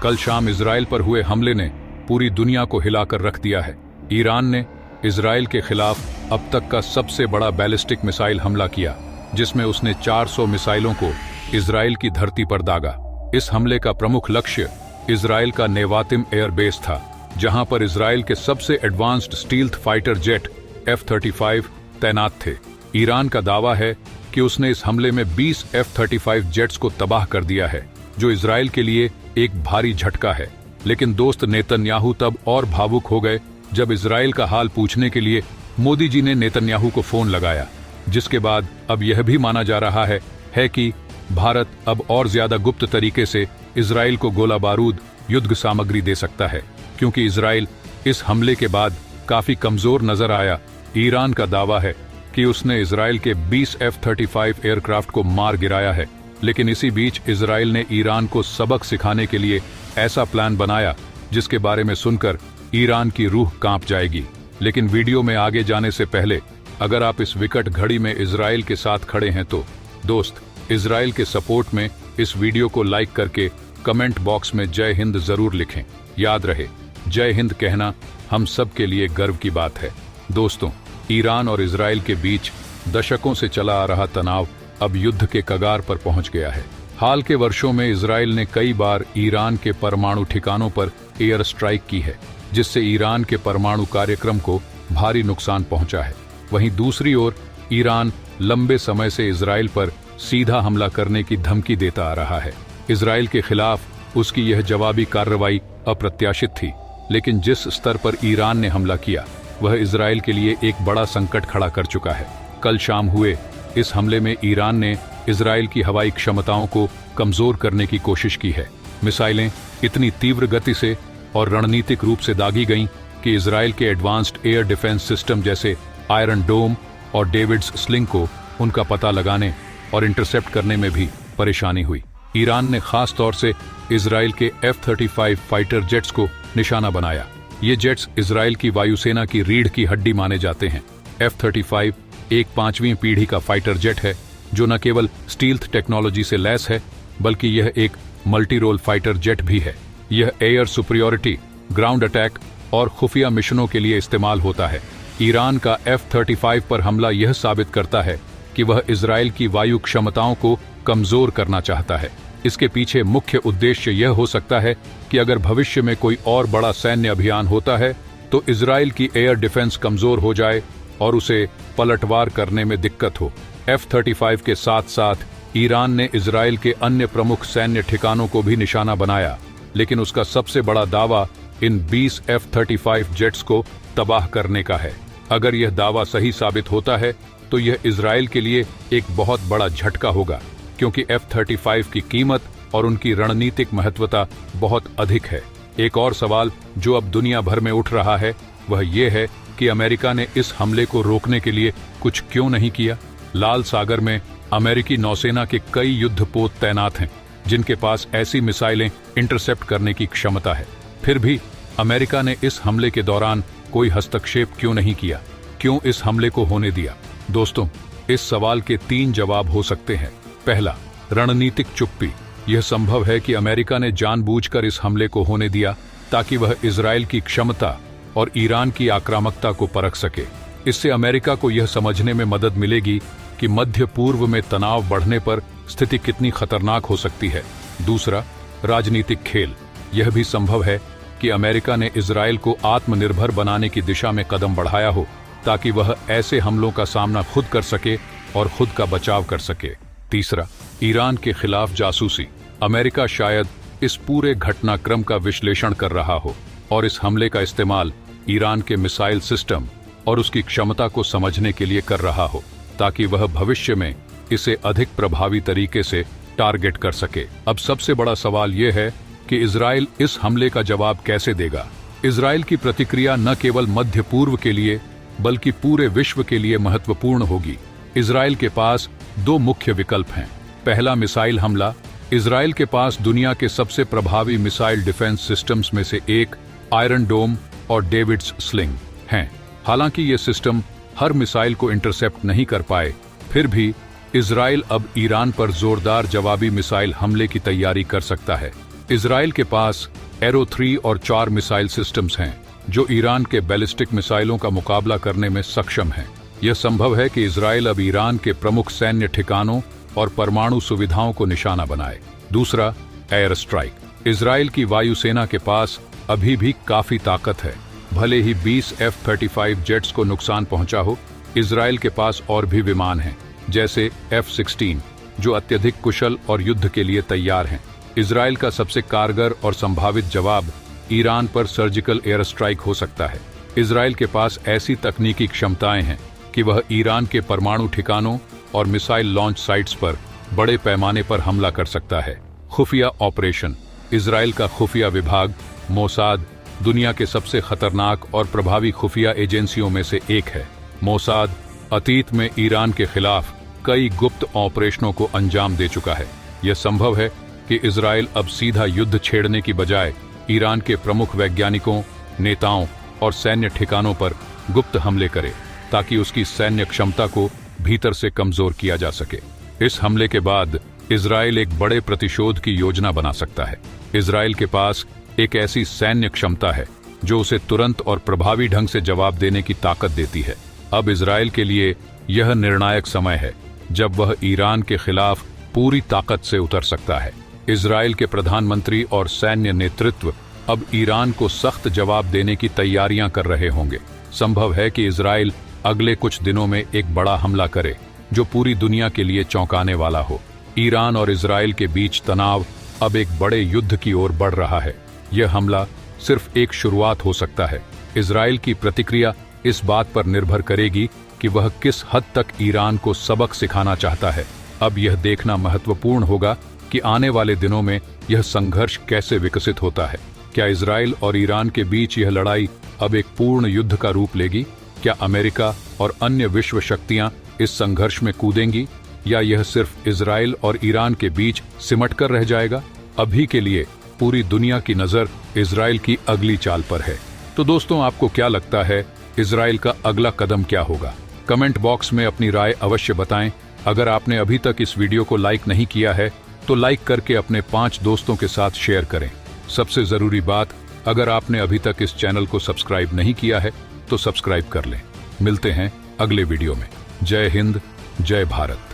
कल शाम इजराइल पर हुए हमले ने पूरी दुनिया को हिलाकर रख दिया है। ईरान ने इजराइल के खिलाफ अब तक का सबसे बड़ा बैलिस्टिक मिसाइल हमला किया, जिसमें उसने 400 मिसाइलों को इजराइल की धरती पर दागा। इस हमले का प्रमुख लक्ष्य इजराइल का नेवातिम एयरबेस था, जहां पर इजराइल के सबसे advanced stealth fighter jet F-35 तैनात थे। ईरान का दावा है कि उसने इस हमले में 20 F-35 जेट्स को तबाह कर दिया है, जो इजराइल के लिए एक भारी झटका है। लेकिन दोस्त नेतन्याहू तब और भावुक हो गए जब इजराइल का हाल पूछने के लिए मोदी जी ने नेतन्याहू को फोन लगाया, जिसके बाद अब यह भी माना जा रहा है कि भारत अब और ज्यादा गुप्त तरीके से इजराइल को गोला बारूद, युद्ध सामग्री दे सकता है, क्योंकि इजराइल इस हमले के बाद काफी कमजोर नजर आया। ईरान का दावा है कि उसने इजराइल के 20 F-35 एयरक्राफ्ट को मार गिराया है, लेकिन इसी बीच इजराइल ने ईरान को सबक सिखाने के लिए ऐसा प्लान बनाया जिसके बारे में सुनकर ईरान की रूह कांप जाएगी। लेकिन वीडियो में आगे जाने से पहले अगर आप इस विकट घड़ी में इजराइल के साथ खड़े हैं तो दोस्त, इजराइल के सपोर्ट में इस वीडियो को लाइक करके कमेंट बॉक्स में जय हिंद जरूर लिखें। याद रहे, जय हिंद कहना हम सब के लिए गर्व की बात है। दोस्तों, ईरान और इजराइल के बीच दशकों से चला आ रहा तनाव अब युद्ध के कगार पर पहुंच गया है। हाल के वर्षों में इजराइल ने कई बार ईरान के परमाणु ठिकानों पर एयर स्ट्राइक की है, जिससे ईरान के परमाणु कार्यक्रम को भारी नुकसान पहुंचा है। वहीं दूसरी ओर ईरान लंबे समय से इजराइल पर सीधा हमला करने की धमकी देता आ रहा है। इजराइल के खिलाफ उसकी यह जवाबी कार्रवाई अप्रत्याशित थी, लेकिन जिस स्तर पर ईरान ने हमला किया वह इजराइल के लिए एक बड़ा संकट खड़ा कर चुका है। कल शाम हुए इस हमले में ईरान ने इजराइल की हवाई क्षमताओं को कमजोर करने की कोशिश की है। मिसाइलें इतनी तीव्र गति से और रणनीतिक रूप से दागी गईं कि इजराइल के एडवांस्ड एयर डिफेंस सिस्टम जैसे आयरन डोम और डेविड्स स्लिंग को उनका पता लगाने और इंटरसेप्ट करने में भी परेशानी हुई। ईरान ने खास तौर से इजराइल के F-35 फाइटर जेट्स को निशाना बनाया। ये जेट्स इजराइल की वायुसेना की रीढ़ की हड्डी माने जाते हैं। F-35 एक 5वीं पीढ़ी का फाइटर जेट है, जो न केवल स्टील्थ टेक्नोलॉजी से लैस है, बल्कि यह एक मल्टी रोल फाइटर जेट भी है। यह एयर सुपरियोरिटी, ग्राउंड अटैक और खुफिया मिशनों के लिए इस्तेमाल होता है। ईरान का F-35 पर हमला यह साबित करता है कि वह इजराइल की वायु क्षमताओं को कमजोर करना चाहता है। इसके पीछे मुख्य उद्देश्य यह हो सकता है कि अगर भविष्य में कोई और बड़ा सैन्य अभियान होता है तो इजराइल की एयर डिफेंस कमजोर हो जाए और उसे पलटवार करने में दिक्कत हो। F-35 के साथ साथ ईरान ने इजराइल के अन्य प्रमुख सैन्य ठिकानों को भी निशाना बनाया, लेकिन उसका सबसे बड़ा दावा इन 20 F-35 जेट्स को तबाह करने का है। अगर यह दावा सही साबित होता है तो यह इजराइल के लिए एक बहुत बड़ा झटका होगा, क्योंकि F-35 की कीमत और उनकी रणनीतिक महत्वता बहुत अधिक है। एक और सवाल जो अब दुनिया भर में उठ रहा है वह ये है कि अमेरिका ने इस हमले को रोकने के लिए कुछ क्यों नहीं किया। लाल सागर में अमेरिकी नौसेना के कई युद्धपोत तैनात हैं, जिनके पास ऐसी मिसाइलें इंटरसेप्ट करने की क्षमता है। फिर भी अमेरिका ने इस हमले के दौरान कोई हस्तक्षेप क्यों नहीं किया, क्यों इस हमले को होने दिया? दोस्तों, इस सवाल के 3 जवाब हो सकते हैं। पहला, रणनीतिक चुप्पी। यह संभव है कि अमेरिका ने जानबूझकर इस हमले को होने दिया ताकि वह इजराइल की क्षमता और ईरान की आक्रामकता को परख सके। इससे अमेरिका को यह समझने में मदद मिलेगी कि मध्य पूर्व में तनाव बढ़ने पर स्थिति कितनी खतरनाक हो सकती है। दूसरा, राजनीतिक खेल। यह भी संभव है कि अमेरिका ने इजराइल को आत्मनिर्भर बनाने की दिशा में कदम बढ़ाया हो, ताकि वह ऐसे हमलों का सामना खुद कर सके और खुद का बचाव कर सके। तीसरा, ईरान के खिलाफ जासूसी। अमेरिका शायद इस पूरे घटनाक्रम का विश्लेषण कर रहा हो और इस हमले का इस्तेमाल ईरान के मिसाइल सिस्टम और उसकी क्षमता को समझने के लिए कर रहा हो, ताकि वह भविष्य में इसे अधिक प्रभावी तरीके से टारगेट कर सके। अब सबसे बड़ा सवाल यह है कि इजराइल इस हमले का जवाब कैसे देगा। इजराइल की प्रतिक्रिया न केवल मध्य पूर्व के लिए बल्कि पूरे विश्व के लिए महत्वपूर्ण होगी। इजराइल के पास 2 मुख्य विकल्प हैं। पहला, मिसाइल हमला। इजराइल के पास दुनिया के सबसे प्रभावी मिसाइल डिफेंस सिस्टम्स में से एक आयरन डोम और डेविड्स स्लिंग हैं। हालांकि ये सिस्टम हर मिसाइल को इंटरसेप्ट नहीं कर पाए, फिर भी इजराइल अब ईरान पर जोरदार जवाबी मिसाइल हमले की तैयारी कर सकता है। इजराइल के पास एरो 3 और 4 मिसाइल सिस्टम्स हैं जो ईरान के बैलिस्टिक मिसाइलों का मुकाबला करने में सक्षम हैं। यह संभव है कि इजराइल अब ईरान के प्रमुख सैन्य ठिकानों और परमाणु सुविधाओं को निशाना बनाए। दूसरा, एयर स्ट्राइक। इजराइल की वायुसेना के पास अभी भी काफी ताकत है। भले ही 20 F-35 जेट्स को नुकसान पहुंचा हो, इजराइल के पास और भी विमान हैं, जैसे F-16, जो अत्यधिक कुशल और युद्ध के लिए तैयार हैं। इजराइल का सबसे कारगर और संभावित जवाब ईरान पर सर्जिकल एयर स्ट्राइक हो सकता है। इजराइल के पास ऐसी तकनीकी क्षमताएं हैं कि वह ईरान के परमाणु ठिकानों और मिसाइल लॉन्च साइट्स पर बड़े पैमाने पर हमला कर सकता है। खुफिया ऑपरेशन। इजराइल का खुफिया विभाग मोसाद दुनिया के सबसे खतरनाक और प्रभावी खुफिया एजेंसियों में से एक है। मोसाद अतीत में ईरान के खिलाफ कई गुप्त ऑपरेशनों को अंजाम दे चुका है। यह संभव है कि इजराइल अब सीधा युद्ध छेड़ने की बजाय ईरान के प्रमुख वैज्ञानिकों, नेताओं और सैन्य ठिकानों पर गुप्त हमले करे, ताकि उसकी सैन्य क्षमता को भीतर से कमजोर किया जा सके। इस हमले के बाद इजराइल एक बड़े प्रतिशोध की योजना बना सकता है। इजराइल के पास एक ऐसी सैन्य क्षमता है जो उसे तुरंत और प्रभावी ढंग से जवाब देने की ताकत देती है। अब इजराइल के लिए यह निर्णायक समय है जब वह ईरान के खिलाफ पूरी ताकत से उतर सकता है। इजराइल के प्रधानमंत्री और सैन्य नेतृत्व अब ईरान को सख्त जवाब देने की तैयारियां कर रहे होंगे। संभव है कि इजराइल अगले कुछ दिनों में एक बड़ा हमला करे जो पूरी दुनिया के लिए चौंकाने वाला हो। ईरान और इजराइल के बीच तनाव अब एक बड़े युद्ध की ओर बढ़ रहा है। यह हमला सिर्फ एक शुरुआत हो सकता है। इजराइल की प्रतिक्रिया इस बात पर निर्भर करेगी कि वह किस हद तक ईरान को सबक सिखाना चाहता है। अब यह देखना महत्वपूर्ण होगा कि आने वाले दिनों में यह संघर्ष कैसे विकसित होता है। क्या इजराइल और ईरान के बीच यह लड़ाई अब एक पूर्ण युद्ध का रूप लेगी? क्या अमेरिका और अन्य विश्व शक्तियां इस संघर्ष में कूदेंगी, या यह सिर्फ इजराइल और ईरान के बीच सिमट कर रह जाएगा? अभी के लिए पूरी दुनिया की नजर इजराइल की अगली चाल पर है। तो दोस्तों, आपको क्या लगता है, इजराइल का अगला कदम क्या होगा? कमेंट बॉक्स में अपनी राय अवश्य बताएं। अगर आपने अभी तक इस वीडियो को लाइक नहीं किया है तो लाइक करके अपने 5 दोस्तों के साथ शेयर करें। सबसे जरूरी बात, अगर आपने अभी तक इस चैनल को सब्सक्राइब नहीं किया है तो सब्सक्राइब कर लें। मिलते हैं अगले वीडियो में। जय हिंद, जय भारत।